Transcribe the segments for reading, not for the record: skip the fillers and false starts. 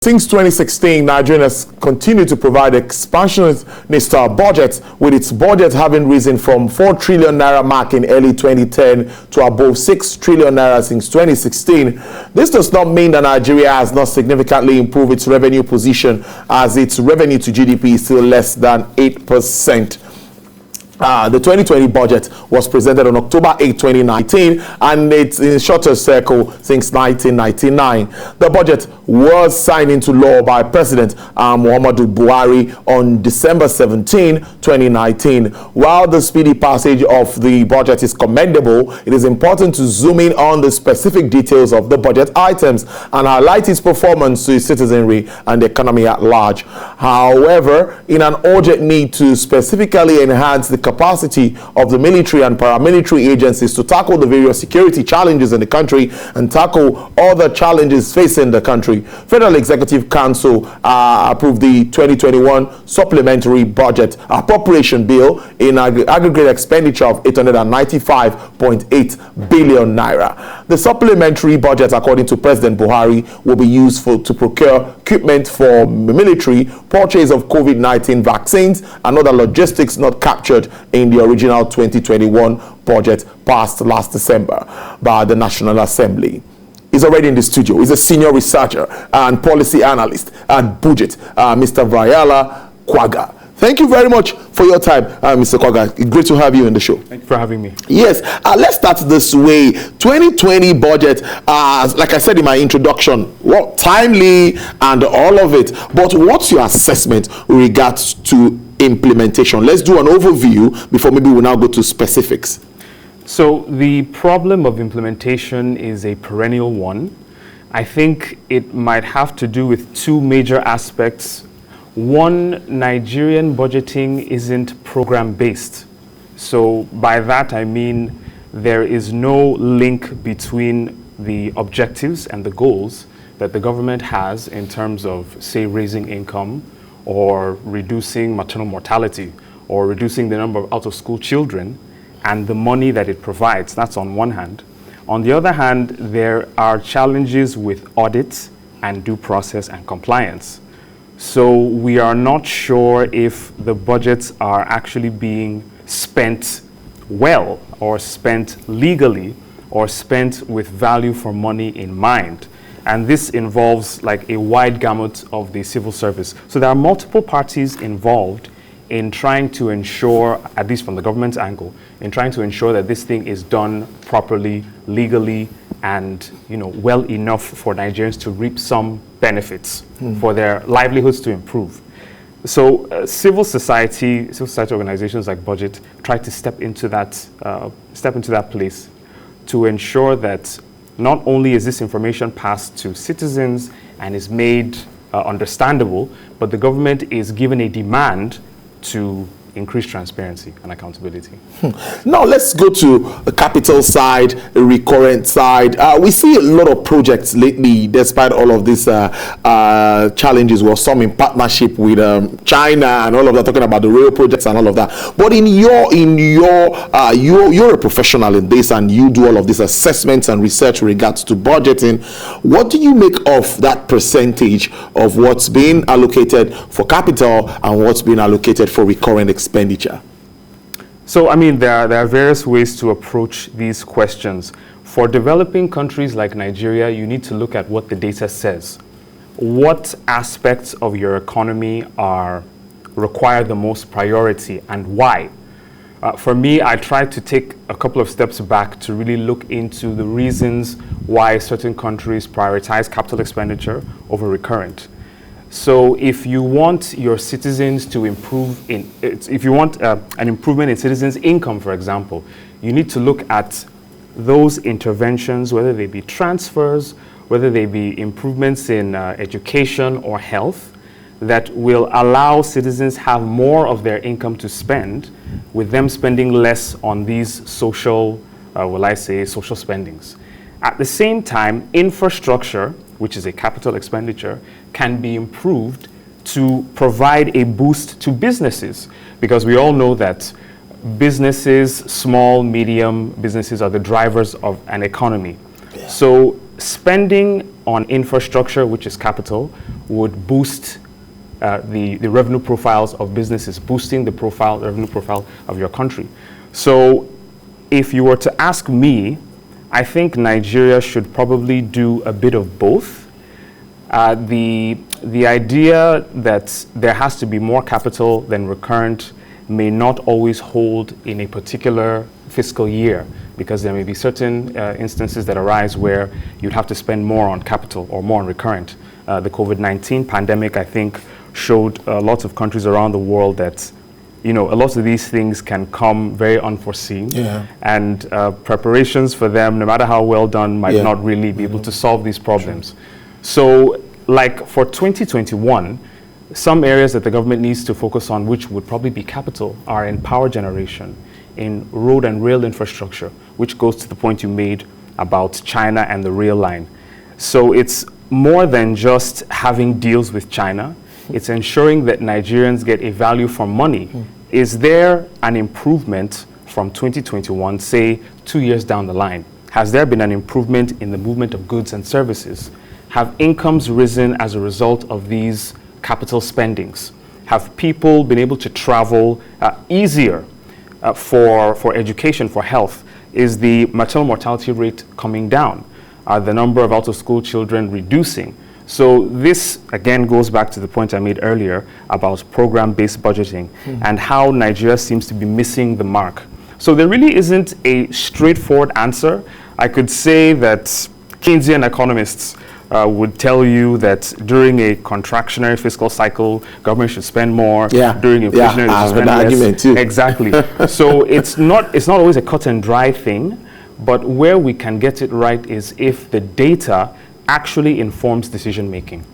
Since 2016, Nigeria has continued to provide expansionist budgets, with its budget having risen from 4 trillion naira mark in early 2010 to above 6 trillion naira since 2016. This does not mean that Nigeria has not significantly improved its revenue position, as its revenue to GDP is still less than 8%. The 2020 budget was presented on October 8, 2019, and it's in shorter circle since 1999. The budget was signed into law by President Muhammadu Buhari on December 17, 2019. While the speedy passage of the budget is commendable, it is important to zoom in on the specific details of the budget items and highlight its performance to its citizenry and the economy at large. However, in an urgent need to specifically enhance the capacity of the military and paramilitary agencies to tackle the various security challenges in the country and tackle other challenges facing the country, Federal Executive Council approved the 2021 Supplementary Budget Appropriation Bill in aggregate expenditure of 895.8 billion naira. The supplementary budget, according to President Buhari, will be used to procure equipment for military, purchase of COVID-19 vaccines, and other logistics not captured in the original 2021 budget passed last December by the National Assembly. He's already in the studio. He's a senior researcher and policy analyst at Budget, Mr. Vayala Kwaga. Thank you very much for your time, Mr. Kwaga. Great to have you in the show. Thank you for having me. Yes, let's start this way. 2020 budget, like I said in my introduction, well, timely and all of it. But what's your assessment with regards to implementation? Let's do an overview before maybe we'll now go to specifics. So the problem of implementation is a perennial one. I think it might have to do with two major aspects. One, Nigerian budgeting isn't program-based. So by that I mean there is no link between the objectives and the goals that the government has in terms of, say, raising income or reducing maternal mortality or reducing the number of out-of-school children and the money that it provides. That's on one hand. On the other hand, there are challenges with audit and due process and compliance. So we are not sure if the budgets are actually being spent well or spent legally or spent with value for money in mind. And this involves like a wide gamut of the civil service. So there are multiple parties involved in trying to ensure, at least from the government's angle, in trying to ensure that this thing is done properly, legally, and well enough for Nigerians to reap some benefits for their livelihoods to improve. So civil society organizations like Budget try to step into that place to ensure that not only is this information passed to citizens and is made understandable, but the government is given a demand to increase transparency and accountability. Now let's go to the capital side, the recurrent side. We see a lot of projects lately, despite all of these challenges. Well, some in partnership with China and all of that, talking about the rail projects and all of that. But you're a professional in this, and you do all of these assessments and research with regards to budgeting. What do you make of that percentage of what's being allocated for capital and what's being allocated for recurrent expenditure? So, I mean, there are various ways to approach these questions. For developing countries like Nigeria, you need to look at what the data says. What aspects of your economy require the most priority and why? For me, I try to take a couple of steps back to really look into the reasons why certain countries prioritize capital expenditure over recurrent. So if you want your citizens to improve if you want an improvement in citizens' income, for example, you need to look at those interventions, whether they be transfers, whether they be improvements in education or health, that will allow citizens have more of their income to spend, with them spending less on these social spendings. At the same time, infrastructure, which is a capital expenditure, can be improved to provide a boost to businesses, because we all know that businesses, small, medium businesses, are the drivers of an economy. Yeah. So spending on infrastructure, which is capital, would boost the revenue profiles of businesses, boosting the revenue profile of your country. So if you were to ask me, I think Nigeria should probably do a bit of both. The idea that there has to be more capital than recurrent may not always hold in a particular fiscal year, because there may be certain instances that arise where you'd have to spend more on capital or more on recurrent. The COVID-19 pandemic, I think, showed lots of countries around the world that a lot of these things can come very unforeseen, and preparations for them, no matter how well done, might not really be able to solve these problems. So, like for 2021, some areas that the government needs to focus on, which would probably be capital, are in power generation, in road and rail infrastructure, which goes to the point you made about China and the rail line. So it's more than just having deals with China. It's ensuring that Nigerians get a value for money. Is there an improvement from 2021, say 2 years down the line? Has there been an improvement in the movement of goods and services? Have incomes risen as a result of these capital spendings? Have people been able to travel easier for education, for health? Is the maternal mortality rate coming down? Are the number of out-of-school children reducing? So this, again, goes back to the point I made earlier about program-based budgeting and how Nigeria seems to be missing the mark. So there really isn't a straightforward answer. I could say that Keynesian economists would tell you that during a contractionary fiscal cycle, government should spend more. During inflationary, it should spend less. Argument too. Exactly. So it's not always a cut and dry thing, but where we can get it right is if the data actually informs decision making.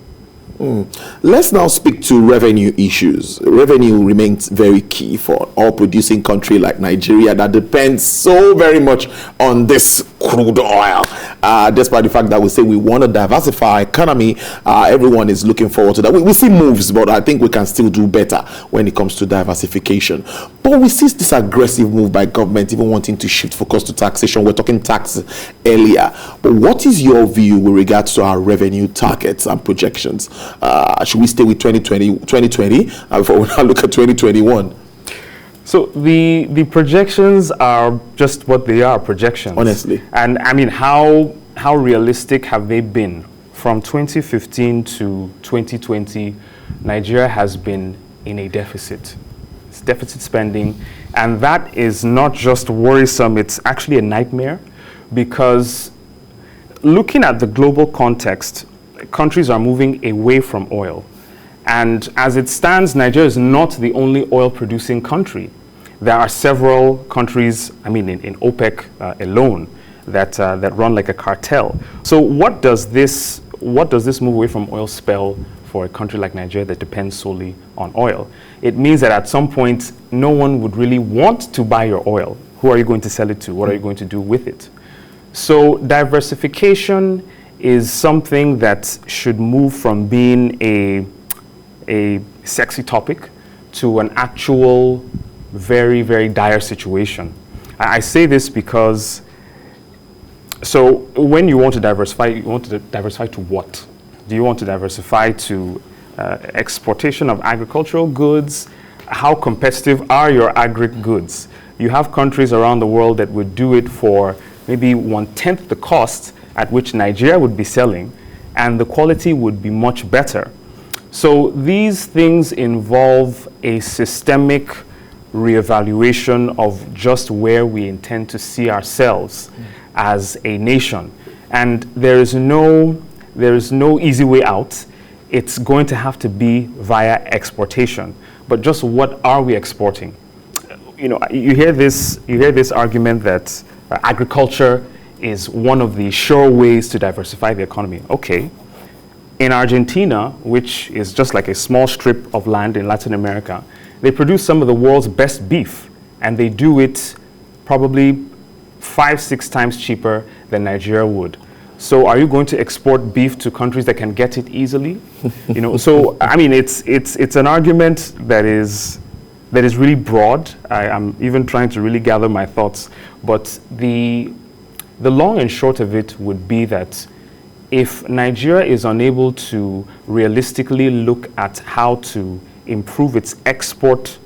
Let's now speak to revenue issues. Revenue remains very key for all producing country like Nigeria that depends so very much on this crude oil. Despite the fact that we say we want to diversify our economy, everyone is looking forward to that. We see moves, but I think we can still do better when it comes to diversification. But we see this aggressive move by government, even wanting to shift focus to taxation. We're talking tax earlier. But what is your view with regards to our revenue targets and projections? Should we stay with 2020 before we now look at 2021? So the projections are just what they are, projections. Honestly. And I mean, how realistic have they been? From 2015 to 2020, Nigeria has been in a deficit. It's deficit spending. And that is not just worrisome, it's actually a nightmare, because looking at the global context, countries are moving away from oil. And as it stands, Nigeria is not the only oil-producing country. There are several countries, I mean, in OPEC alone, that run like a cartel. So what does this move away from oil spell for a country like Nigeria that depends solely on oil? It means that at some point, no one would really want to buy your oil. Who are you going to sell it to? What are you going to do with it? So diversification is something that should move from being a sexy topic to an actual very, very dire situation. I say this because, so when you want to diversify to what? Do you want to diversify to exportation of agricultural goods? How competitive are your agri goods? You have countries around the world that would do it for maybe 1/10 the cost at which Nigeria would be selling, and the quality would be much better. So these things involve a systemic reevaluation of just where we intend to see ourselves as a nation. And there is no easy way out. It's going to have to be via exportation. But just what are we exporting? You hear this argument that agriculture is one of the sure ways to diversify the economy. Okay. In Argentina, which is just like a small strip of land in Latin America, they produce some of the world's best beef, and they do it probably 5-6 times cheaper than Nigeria would. So are you going to export beef to countries that can get it easily? So I mean, it's an argument that is really broad. I'm even trying to really gather my thoughts, but the long and short of it would be that if Nigeria is unable to realistically look at how to improve its export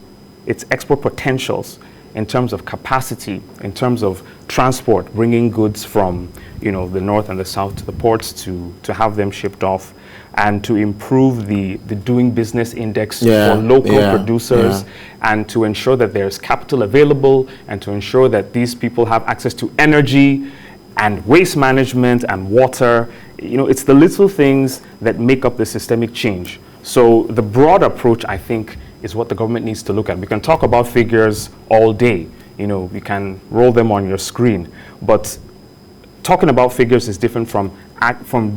potentials in terms of capacity, in terms of transport, bringing goods from the north and the south to the ports to have them shipped off, and to improve the doing business index for local producers, and to ensure that there's capital available, and to ensure that these people have access to energy and waste management and water. It's the little things that make up the systemic change. So the broad approach, I think, is what the government needs to look at. We can talk about figures all day. We can roll them on your screen. But talking about figures is different from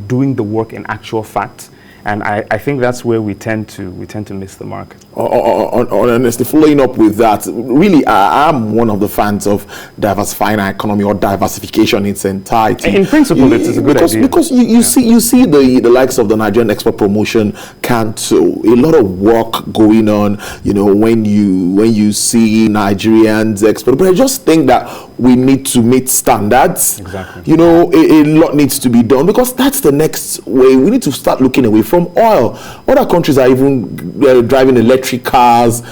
doing the work in actual fact. And I think that's where we tend to miss the mark. Honestly, following up with that, really, I'm one of the fans of diversifying our economy, or diversification in its entirety. In principle, it's a good idea. Because you see the likes of the Nigerian Export Promotion Council, a lot of work going on. When you see Nigerians export, but I just think that we need to meet standards. Exactly. A lot needs to be done, because that's the next way. We need to start looking away from oil. Other countries are even driving electric cars,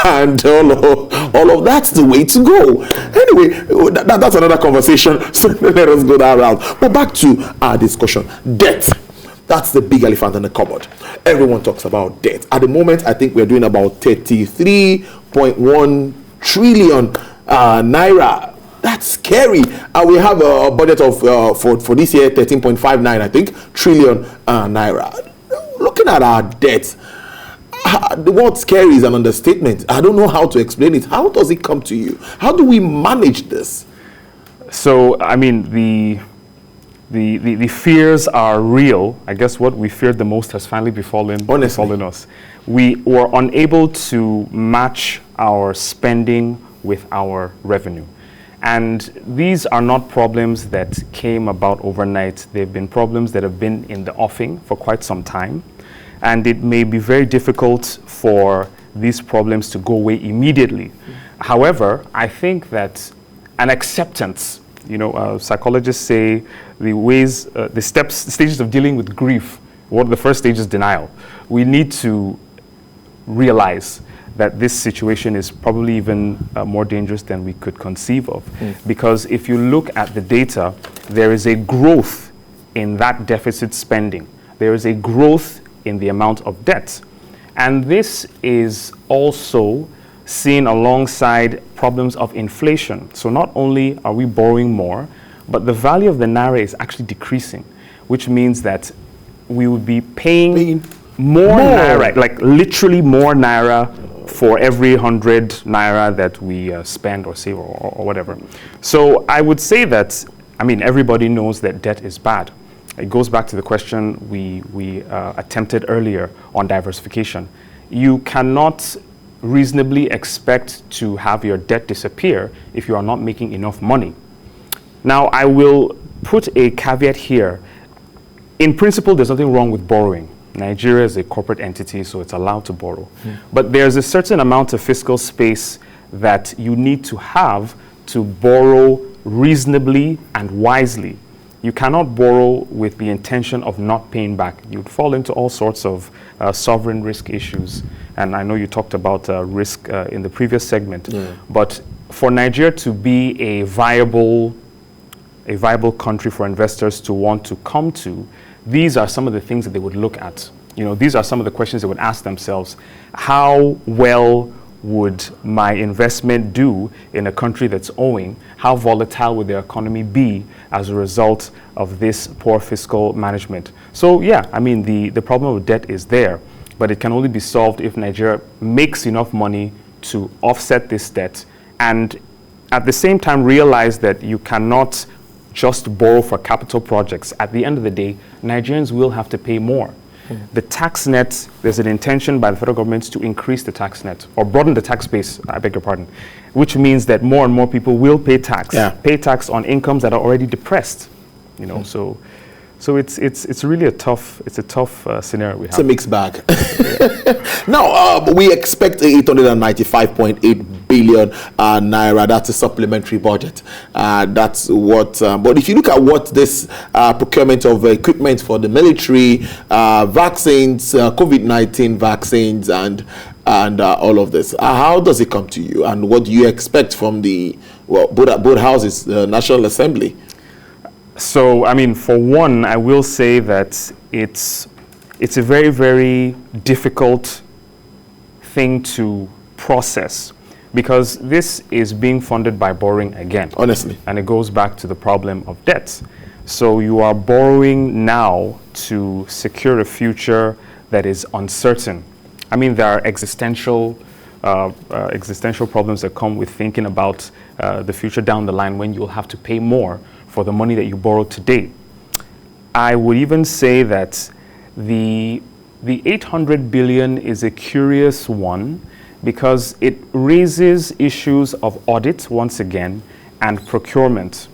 and all of that's the way to go. Anyway, that's another conversation, so let us go that route. But back to our discussion. Debt. That's the big elephant in the cupboard. Everyone talks about debt. At the moment, I think we're doing about 33.1 trillion naira. That's scary. We have a budget of for this year 13.59, I think, trillion naira. Looking at our debt, the word scary is an understatement. I don't know how to explain it. How does it come to you? How do we manage this? So, I mean, the fears are real. I guess what we feared the most has finally befallen us. We were unable to match our spending with our revenue. And these are not problems that came about overnight. They've been problems that have been in the offing for quite some time. And it may be very difficult for these problems to go away immediately. However, I think that an acceptance, psychologists say the stages of dealing with grief, the first stage is denial. We need to realize that this situation is probably even more dangerous than we could conceive of. Because if you look at the data, there is a growth in that deficit spending. There is a growth in the amount of debt. And this is also seen alongside problems of inflation. So not only are we borrowing more, but the value of the naira is actually decreasing, which means that we would be paying more naira, like literally more naira for every 100 naira that we spend or save or whatever. So I would say that, everybody knows that debt is bad. It goes back to the question we attempted earlier on diversification. You cannot reasonably expect to have your debt disappear if you are not making enough money. Now, I will put a caveat here. In principle, there's nothing wrong with borrowing. Nigeria is a corporate entity, so it's allowed to borrow. But there's a certain amount of fiscal space that you need to have to borrow reasonably and wisely. You cannot borrow with the intention of not paying back. You'd fall into all sorts of sovereign risk issues. And I know you talked about risk in the previous segment. But for Nigeria to be a viable country for investors to want to come to, these are some of the things that they would look at. These are some of the questions they would ask themselves. How well would my investment do in a country that's owing? How volatile would their economy be as a result of this poor fiscal management? So yeah, the problem of debt is there, but it can only be solved if Nigeria makes enough money to offset this debt, and at the same time realize that you cannot just borrow for capital projects. At the end of the day, Nigerians will have to pay more. The tax net, there's an intention by the federal government to increase the tax net or broaden the tax base, I beg your pardon, which means that more and more people will pay tax, pay tax on incomes that are already depressed. So it's really a tough scenario we have. It's a mixed bag. Now we expect 895.8 billion naira. That's a supplementary budget. That's what. But if you look at what this procurement of equipment for the military, vaccines, COVID-19 vaccines, and all of this, how does it come to you, and what do you expect from the both houses, the National Assembly? So, I mean, for one, I will say that it's a very, very difficult thing to process, because this is being funded by borrowing again. Honestly. And it goes back to the problem of debt. So you are borrowing now to secure a future that is uncertain. I mean, there are existential problems that come with thinking about the future down the line, when you'll have to pay more for the money that you borrowed today. I would even say that the 800 billion is a curious one, because it raises issues of audit once again and procurement.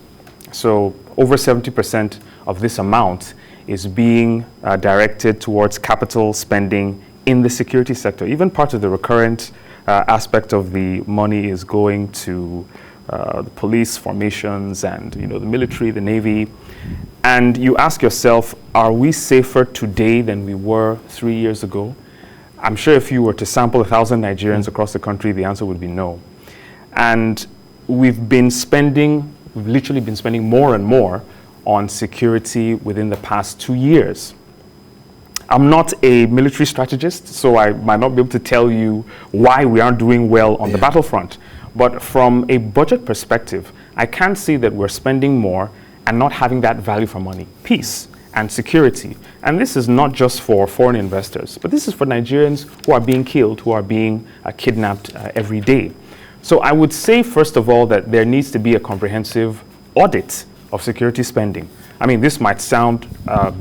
So over 70% of this amount is being directed towards capital spending in the security sector. Even part of the recurrent aspect of the money is going to the police formations and the military, the Navy. And you ask yourself, are we safer today than we were 3 years ago? I'm sure if you were to sample 1,000 Nigerians across the country, the answer would be no. And we've literally been spending more and more on security within the past 2 years. I'm not a military strategist, so I might not be able to tell you why we aren't doing well on the battlefront. But from a budget perspective, I can see that we're spending more and not having that value for money, peace and security. And this is not just for foreign investors, but this is for Nigerians who are being killed, who are being kidnapped every day. So I would say, first of all, that there needs to be a comprehensive audit of security spending. I mean, this might sound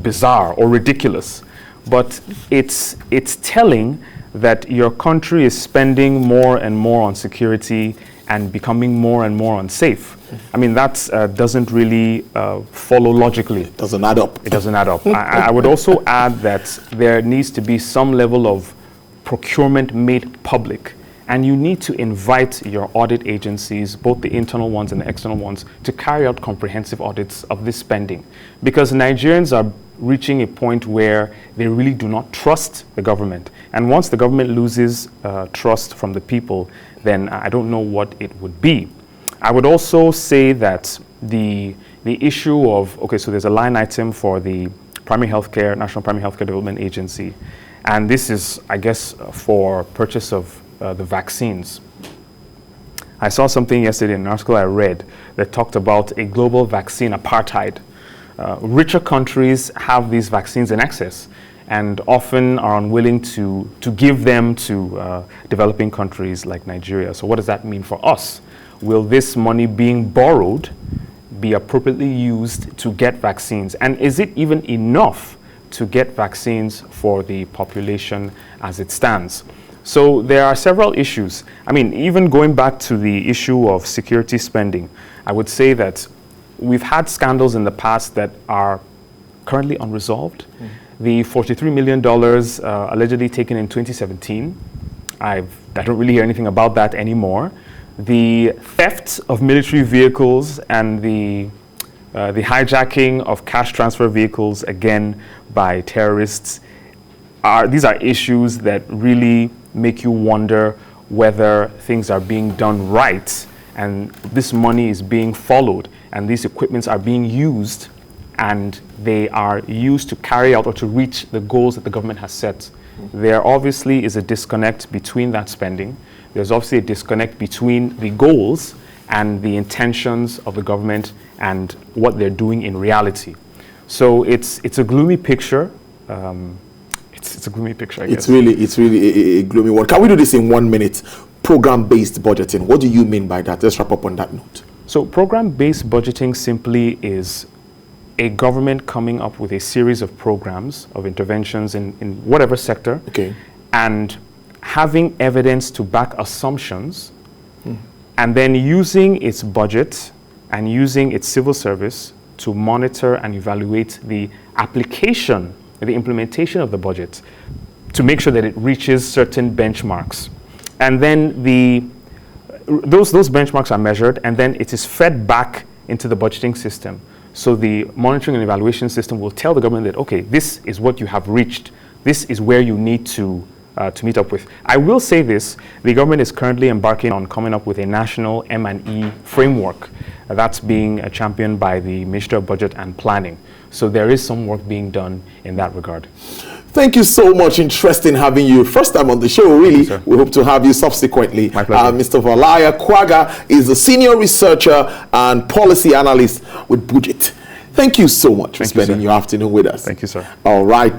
bizarre or ridiculous, but it's telling that your country is spending more and more on security and becoming more and more unsafe. I mean, that doesn't really follow logically. It doesn't add up. It doesn't add up. I would also add that there needs to be some level of procurement made public. And you need to invite your audit agencies, both the internal ones and the external ones, to carry out comprehensive audits of this spending. Because Nigerians are reaching a point where they really do not trust the government. And once the government loses trust from the people, then I don't know what it would be. I would also say that the issue of, so there's a line item for the National Primary Healthcare Development Agency. And this is, I guess, for purchase of the vaccines. I saw something yesterday in an article I read that talked about a global vaccine apartheid. Richer countries have these vaccines in excess and often are unwilling to give them to developing countries like Nigeria. So what does that mean for us? Will this money being borrowed be appropriately used to get vaccines? And is it even enough to get vaccines for the population as it stands? So there are several issues. I mean, even going back to the issue of security spending, I would say that we've had scandals in the past that are currently unresolved. The $43 million allegedly taken in 2017, I don't really hear anything about that anymore. The theft of military vehicles and the hijacking of cash transfer vehicles, again, by terrorists, these are issues that really make you wonder whether things are being done right and this money is being followed and these equipments are being used and they are used to carry out or to reach the goals that the government has set. There obviously is a disconnect between that spending. There's obviously a disconnect between the goals and the intentions of the government and what they're doing in reality. So it's a gloomy picture. It's a gloomy picture, I guess. It's really a gloomy one. Can we do this in 1 minute? Program-based budgeting. What do you mean by that? Let's wrap up on that note. So program-based budgeting simply is a government coming up with a series of programs, of interventions in whatever sector, and having evidence to back assumptions, and then using its budget and using its civil service to monitor and evaluate the application, the implementation of the budget to make sure that it reaches certain benchmarks. And then those benchmarks are measured, and then it is fed back into the budgeting system. So the monitoring and evaluation system will tell the government that, okay, this is what you have reached. This is where you need to meet up with. I will say this, the government is currently embarking on coming up with a national M&E framework that's being championed by the Ministry of Budget and Planning. So there is some work being done in that regard. Thank you so much. Interesting having you. First time on the show, really. We hope to have you subsequently. My pleasure. Mr. Valaya Kwaga is a senior researcher and policy analyst with Budget. Thank you so much for spending your afternoon with us. Thank you, sir. All right.